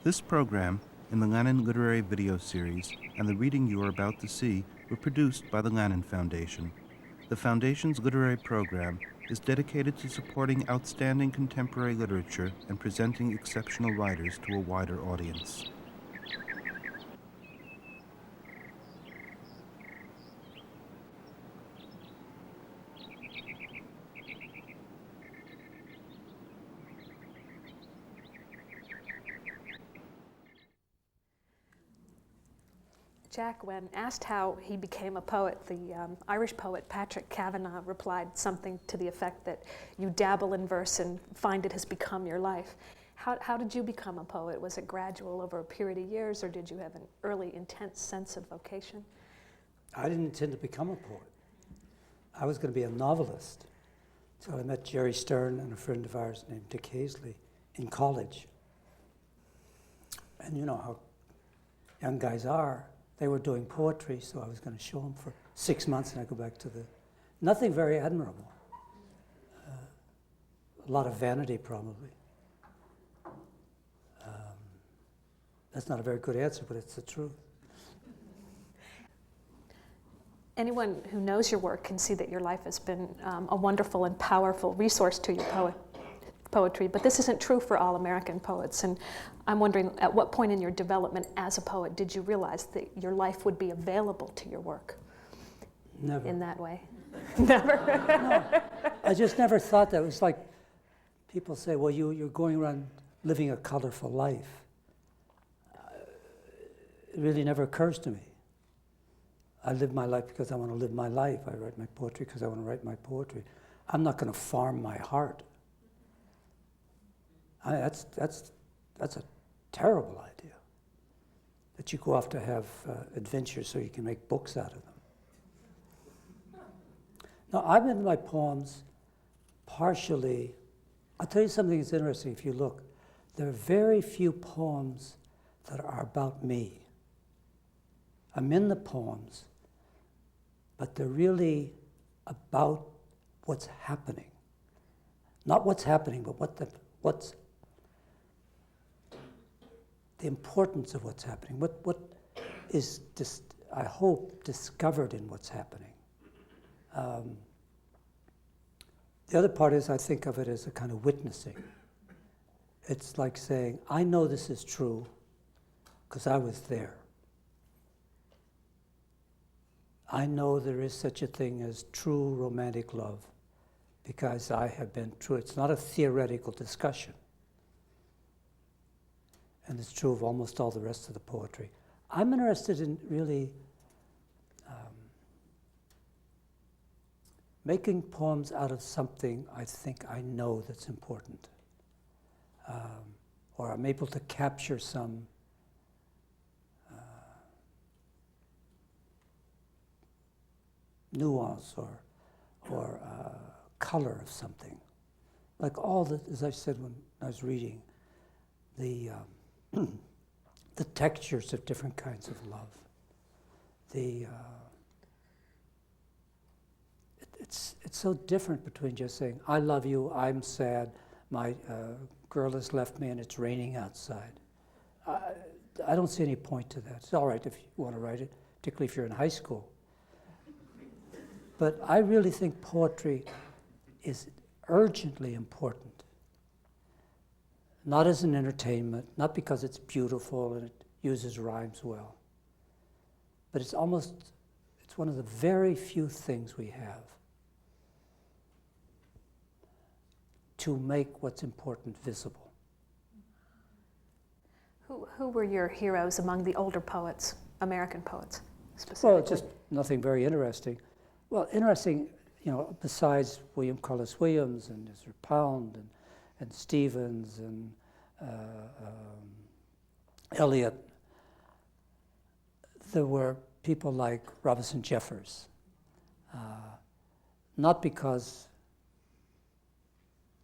This program, in the Lannan Literary Video Series, and the reading you are about to see were produced by the Lannan Foundation. The Foundation's literary program is dedicated to supporting outstanding contemporary literature and presenting exceptional writers to a wider audience. Jack, when asked how he became a poet, the Irish poet Patrick Kavanagh replied something to the effect that you dabble in verse and find it has become your life. How did you become a poet? Was it gradual over a period of years, or did you have an early, intense sense of vocation? I didn't intend to become a poet. I was going to be a novelist. So I met Jerry Stern and a friend of ours named Dick Hazley in college. And you know how young guys are. They were doing poetry, so I was going to show them for 6 months, and I go back to nothing very admirable. A lot of vanity, probably. That's not a very good answer, but it's the truth. Anyone who knows your work can see that your life has been a wonderful and powerful resource to your poetry, but this isn't true for all American poets. And I'm wondering, at what point in your development as a poet did you realize that your life would be available to your work? Never. In that way? Never? No, I just never thought that. It was like people say, well, you're going around living a colorful life. It really never occurs to me. I live my life because I want to live my life. I write my poetry because I want to write my poetry. I'm not going to farm my heart. That's a terrible idea, that you go off to have adventures so you can make books out of them. Now, I've been in my poems partially. I'll tell you something that's interesting. If you look, there are very few poems that are about me. I'm in the poems, but they're really about what's happening. Not what's happening, but what's the importance of what's happening, what is, I hope, discovered in what's happening. The other part is I think of it as a kind of witnessing. It's like saying, I know this is true because I was there. I know there is such a thing as true romantic love because I have been true. It's not a theoretical discussion. And it's true of almost all the rest of the poetry. I'm interested in really making poems out of something I think I know that's important. Or I'm able to capture some nuance or color of something. Like all the, as I said when I was reading, the textures of different kinds of love. It's so different between just saying, I love you, I'm sad, my girl has left me and it's raining outside. I don't see any point to that. It's all right if you want to write it, particularly if you're in high school. But I really think poetry is urgently important. Not as an entertainment, not because it's beautiful and it uses rhymes well, but it's one of the very few things we have to make what's important visible. Who were your heroes among the older poets, American poets, specifically? Well, just nothing very interesting. Well, interesting, you know, besides William Carlos Williams and Ezra Pound and Stevens and Eliot, there were people like Robinson Jeffers.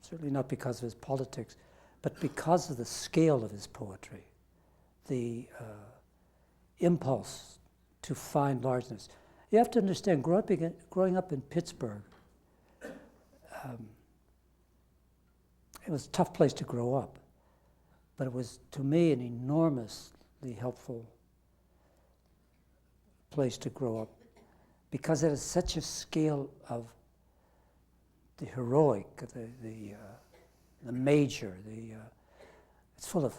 Certainly not because of his politics, but because of the scale of his poetry, the impulse to find largeness. You have to understand, growing up in Pittsburgh, it was a tough place to grow up. But it was, to me, an enormously helpful place to grow up, because it is such a scale of the heroic, the major, it's full of,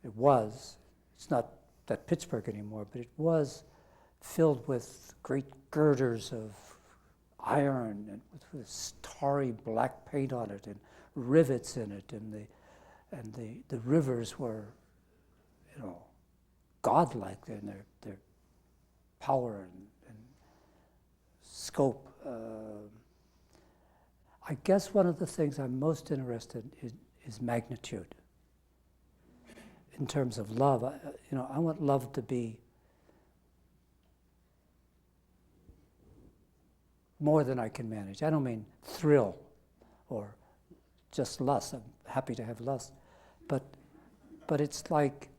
it's not that Pittsburgh anymore, but it was filled with great girders of iron and with starry black paint on it and rivets in it, and the rivers were, godlike in their power and scope. I guess one of the things I'm most interested in is magnitude. In terms of love, I want love to be more than I can manage. I don't mean thrill or just lust. I'm happy to have lust. But it's like,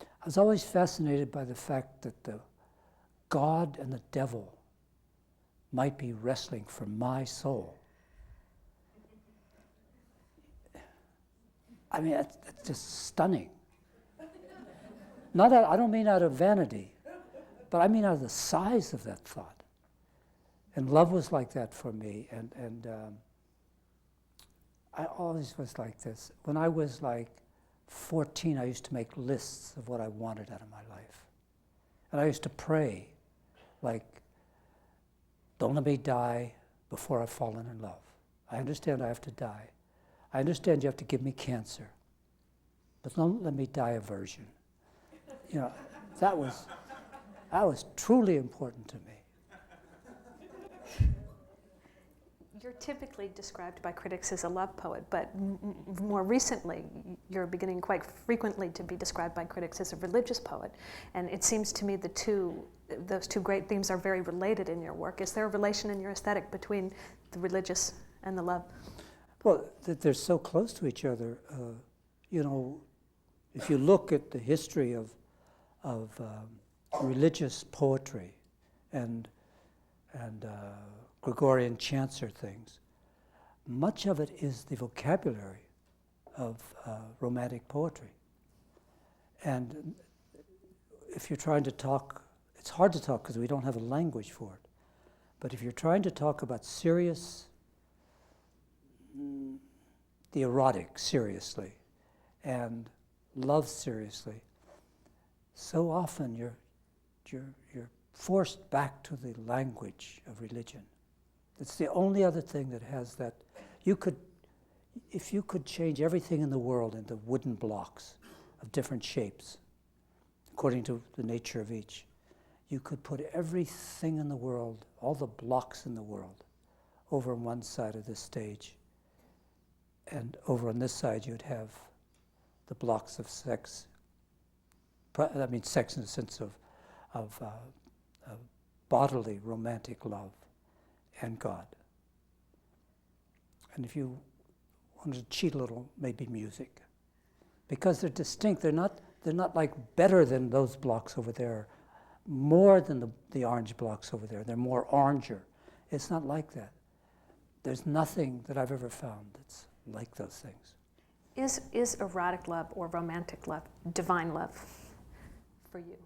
I was always fascinated by the fact that the God and the devil might be wrestling for my soul. I mean, that's just stunning. I don't mean out of vanity, but I mean out of the size of that thought. And love was like that for me, and I always was like this. When I was like 14, I used to make lists of what I wanted out of my life. And I used to pray, like, don't let me die before I've fallen in love. I understand I have to die. I understand you have to give me cancer, but don't let me die of virgin. That was truly important to me. You're typically described by critics as a love poet, but more recently, you're beginning quite frequently to be described by critics as a religious poet. And it seems to me those two great themes are very related in your work. Is there a relation in your aesthetic between the religious and the love? Well, they're so close to each other. If you look at the history of religious poetry and Gregorian chants or things, much of it is the vocabulary of romantic poetry. And if you're trying to talk, it's hard to talk because we don't have a language for it, but if you're trying to talk about serious, the erotic seriously, and love seriously, so often you're forced back to the language of religion. It's the only other thing that has that. If you could change everything in the world into wooden blocks of different shapes, according to the nature of each, you could put everything in the world, all the blocks in the world, over on one side of this stage. And over on this side, you'd have the blocks of sex. I mean, sex in the sense of bodily, romantic love and God. And if you wanted to cheat a little, maybe music. Because they're distinct. They're not like better than those blocks over there, more than the orange blocks over there. They're more oranger. It's not like that. There's nothing that I've ever found that's like those things. Is erotic love or romantic love divine love for you?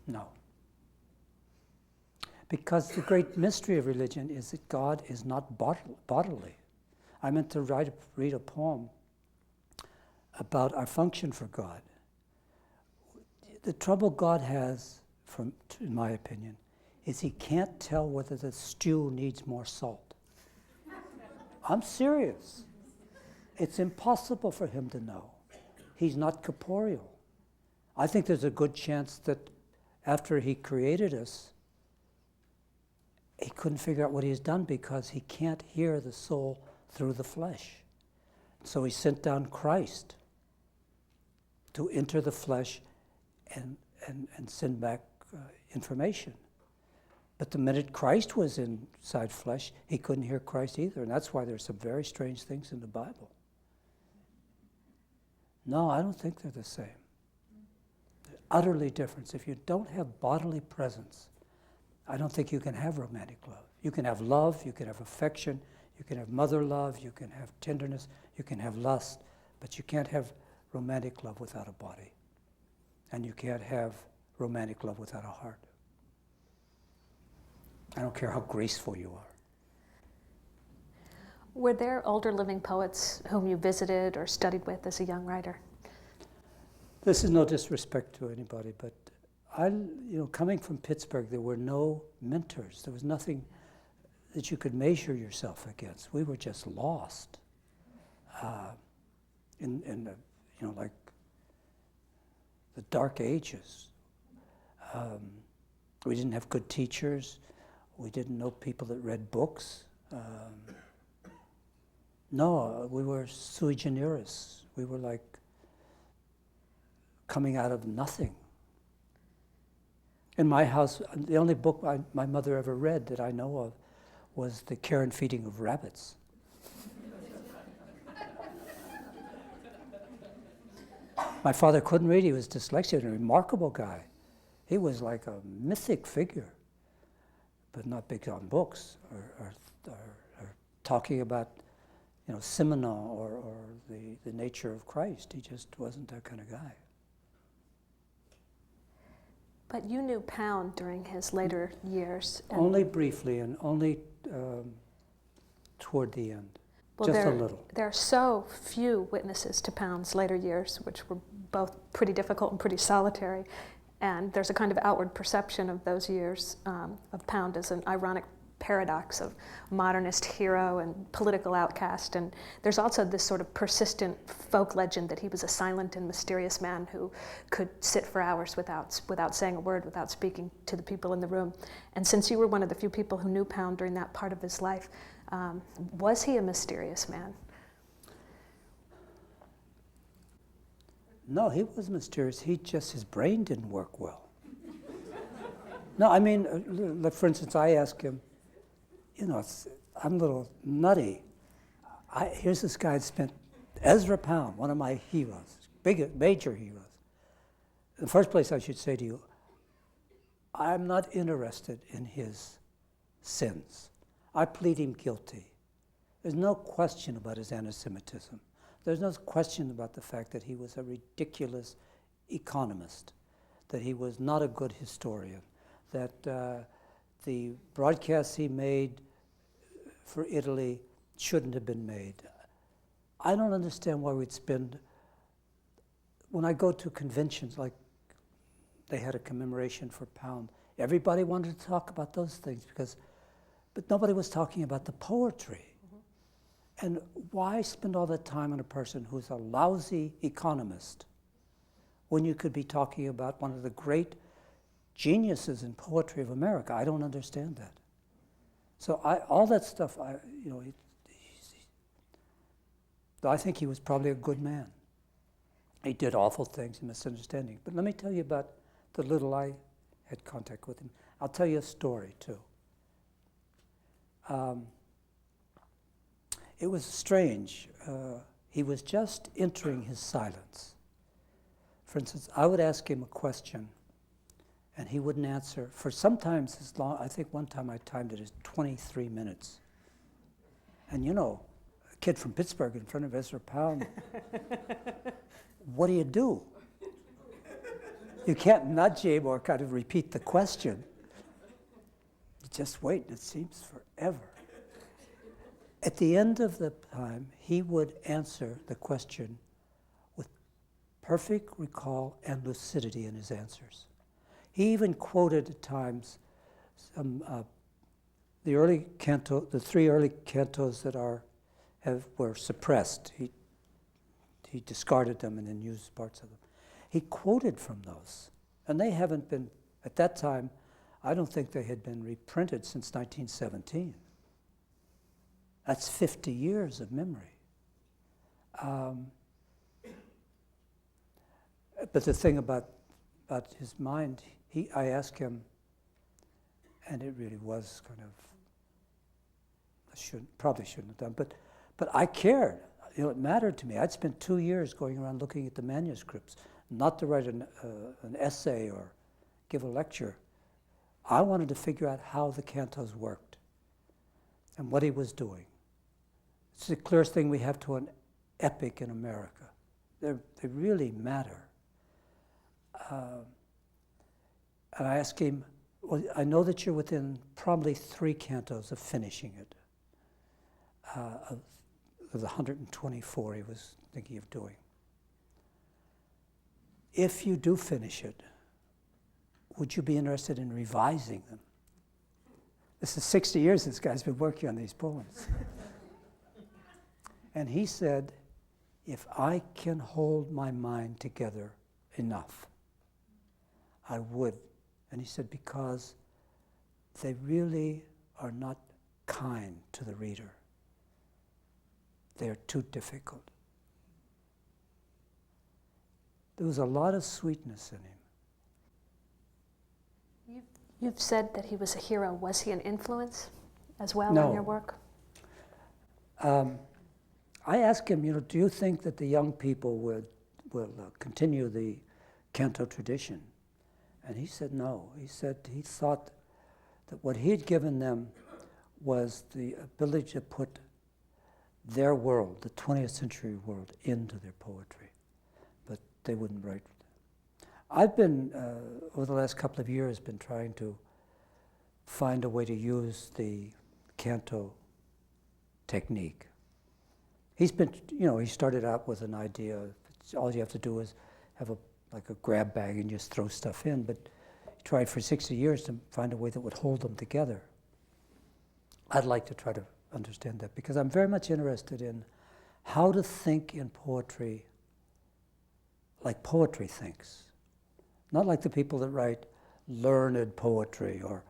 No. Because the great mystery of religion is that God is not bodily. I meant to read a poem about our function for God. The trouble God has, in my opinion, is he can't tell whether the stew needs more salt. I'm serious. It's impossible for him to know. He's not corporeal. I think there's a good chance that after he created us, he couldn't figure out what he's done because he can't hear the soul through the flesh. So he sent down Christ to enter the flesh and send back information. But the minute Christ was inside flesh, he couldn't hear Christ either. And that's why there's some very strange things in the Bible. No, I don't think they're the same. They're utterly different. If you don't have bodily presence, I don't think you can have romantic love. You can have love, you can have affection, You can have mother love, you can have tenderness, you can have lust, but you can't have romantic love without a body. And you can't have romantic love without a heart. I don't care how graceful you are. Were there older living poets whom you visited or studied with as a young writer? This is no disrespect to anybody, but coming from Pittsburgh, there were no mentors. There was nothing that you could measure yourself against. We were just lost in like the dark ages. We didn't have good teachers. We didn't know people that read books. No, we were sui generis. We were like coming out of nothing. In my house, the only book my mother ever read that I know of was The Care and Feeding of Rabbits. My father couldn't read. He was dyslexic, a remarkable guy. He was like a mythic figure, but not big on books or talking about Simenon or the nature of Christ. He just wasn't that kind of guy. But you knew Pound during his later years. Only briefly and only toward the end, well, just a little. There are so few witnesses to Pound's later years, which were both pretty difficult and pretty solitary. And there's a kind of outward perception of those years of Pound as an ironic paradox of modernist hero and political outcast. And there's also this sort of persistent folk legend that he was a silent and mysterious man who could sit for hours without saying a word, without speaking to the people in the room. And since you were one of the few people who knew Pound during that part of his life, was he a mysterious man? No, he was mysterious. His brain didn't work well. No, I mean, for instance, I asked him, I'm a little nutty. Here's this guy that spent, Ezra Pound, one of my heroes, major heroes. In the first place, I should say to you, I'm not interested in his sins. I plead him guilty. There's no question about his anti-Semitism. There's no question about the fact that he was a ridiculous economist, that he was not a good historian, that the broadcasts he made for Italy shouldn't have been made. I don't understand why we'd spend, when I go to conventions, like they had a commemoration for Pound, everybody wanted to talk about those things but nobody was talking about the poetry. And why spend all that time on a person who's a lousy economist when you could be talking about one of the great geniuses in poetry of America? I don't understand that. So all that stuff, I think he was probably a good man. He did awful things and misunderstanding. But let me tell you about the little I had contact with him. I'll tell you a story, too. It was strange. He was just entering his silence. For instance, I would ask him a question, and he wouldn't answer for sometimes as long. I think one time I timed it as 23 minutes. And a kid from Pittsburgh in front of Ezra Pound, what do? You can't nudge him or kind of repeat the question. You just wait, and it seems forever. At the end of the time, he would answer the question with perfect recall and lucidity in his answers. He even quoted at times some the three early cantos that were suppressed. He discarded them and then used parts of them. He quoted from those, and they haven't been, at that time, I don't think they had been reprinted since 1917. That's 50 years of memory. But the thing about his mind, I asked him, and it really was kind of, probably shouldn't have done, but I cared. It mattered to me. I'd spent 2 years going around looking at the manuscripts, not to write an essay or give a lecture. I wanted to figure out how the cantos worked and what he was doing. It's the closest thing we have to an epic in America. They really matter. And I asked him, well, I know that you're within probably 3 cantos of finishing it, of the 124 he was thinking of doing. If you do finish it, would you be interested in revising them? This is 60 years this guy's been working on these poems. And he said, if I can hold my mind together enough, I would. And he said, because they really are not kind to the reader. They're too difficult. There was a lot of sweetness in him. You've said that he was a hero. Was he an influence as well No. on your work? I asked him, do you think that the young people will continue the canto tradition? And he said no. He said he thought that what he'd given them was the ability to put their world, the 20th century world, into their poetry, but they wouldn't write. I've been, over the last couple of years, been trying to find a way to use the canto technique. He's been, he started out with an idea. All you have to do is have like a grab bag and just throw stuff in, but he tried for 60 years to find a way that would hold them together. I'd like to try to understand that, because I'm very much interested in how to think in poetry like poetry thinks. Not like the people that write learned poetry or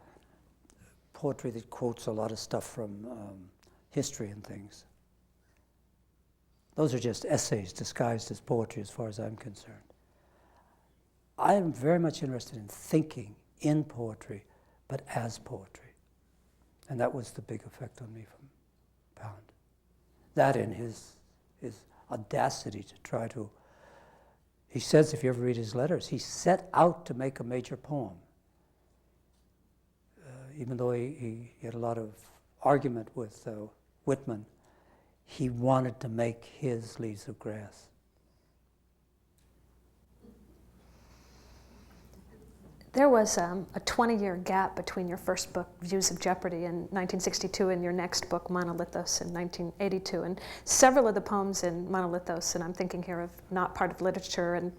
poetry that quotes a lot of stuff from history and things. Those are just essays disguised as poetry as far as I'm concerned. I am very much interested in thinking in poetry, but as poetry. And that was the big effect on me from Pound. That and his audacity to try to, he says, if you ever read his letters, he set out to make a major poem. Even though he had a lot of argument with Whitman, he wanted to make his Leaves of Grass. There was a 20-year gap between your first book, Views of Jeopardy, in 1962, and your next book, Monolithos, in 1982. And several of the poems in Monolithos, and I'm thinking here of Not Part of Literature, and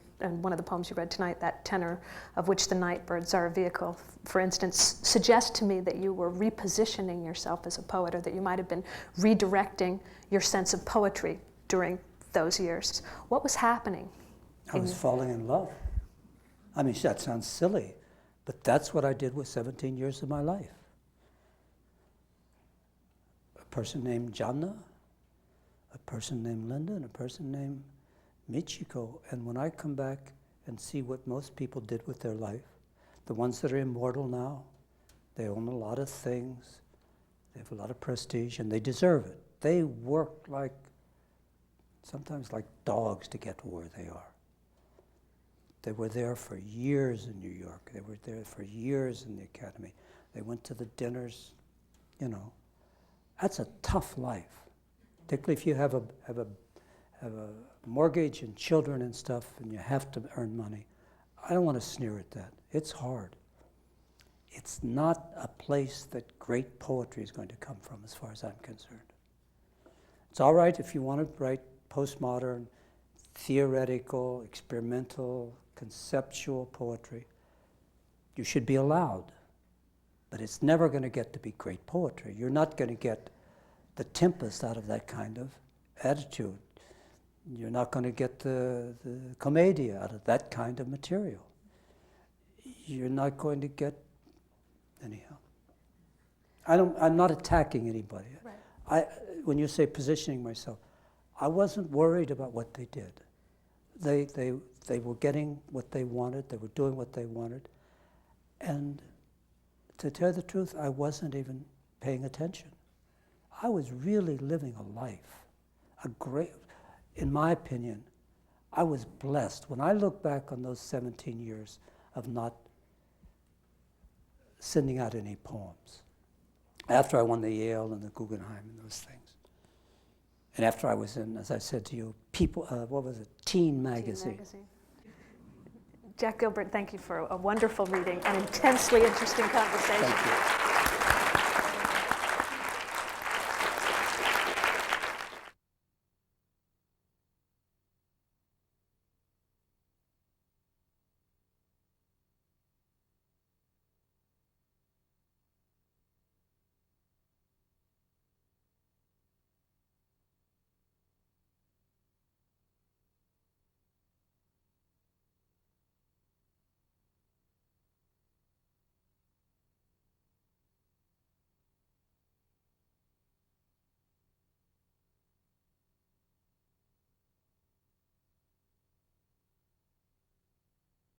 one of the poems you read tonight, That Tenor of Which the Nightbirds Are a Vehicle, for instance, suggest to me that you were repositioning yourself as a poet, or that you might have been redirecting your sense of poetry during those years. What was happening? I was falling in love. I mean, that sounds silly, but that's what I did with 17 years of my life. A person named Janna, a person named Linda, and a person named Michiko. And when I come back and see what most people did with their life, the ones that are immortal now, they own a lot of things, they have a lot of prestige, and they deserve it. They work sometimes like dogs to get to where they are. They were there for years in New York. They were there for years in the academy. They went to the dinners, That's a tough life, particularly if you have a mortgage and children and stuff, and you have to earn money. I don't want to sneer at that. It's hard. It's not a place that great poetry is going to come from, as far as I'm concerned. It's all right if you want to write postmodern, theoretical, experimental, conceptual poetry. You should be allowed, but it's never going to get to be great poetry. You're not going to get the Tempest out of that kind of attitude. You're not going to get the Commedia out of that kind of material. You're not going to get, anyhow. I'm not attacking anybody. Right. When you say positioning myself, I wasn't worried about what they did. They were getting what they wanted. They were doing what they wanted. And to tell you the truth, I wasn't even paying attention. I was really living a life, in my opinion, I was blessed. When I look back on those 17 years of not sending out any poems, after I won the Yale and the Guggenheim and those things, And after I was in, as I said to you, Teen Magazine. Jack Gilbert, thank you for a wonderful reading and intensely interesting conversation. Thank you.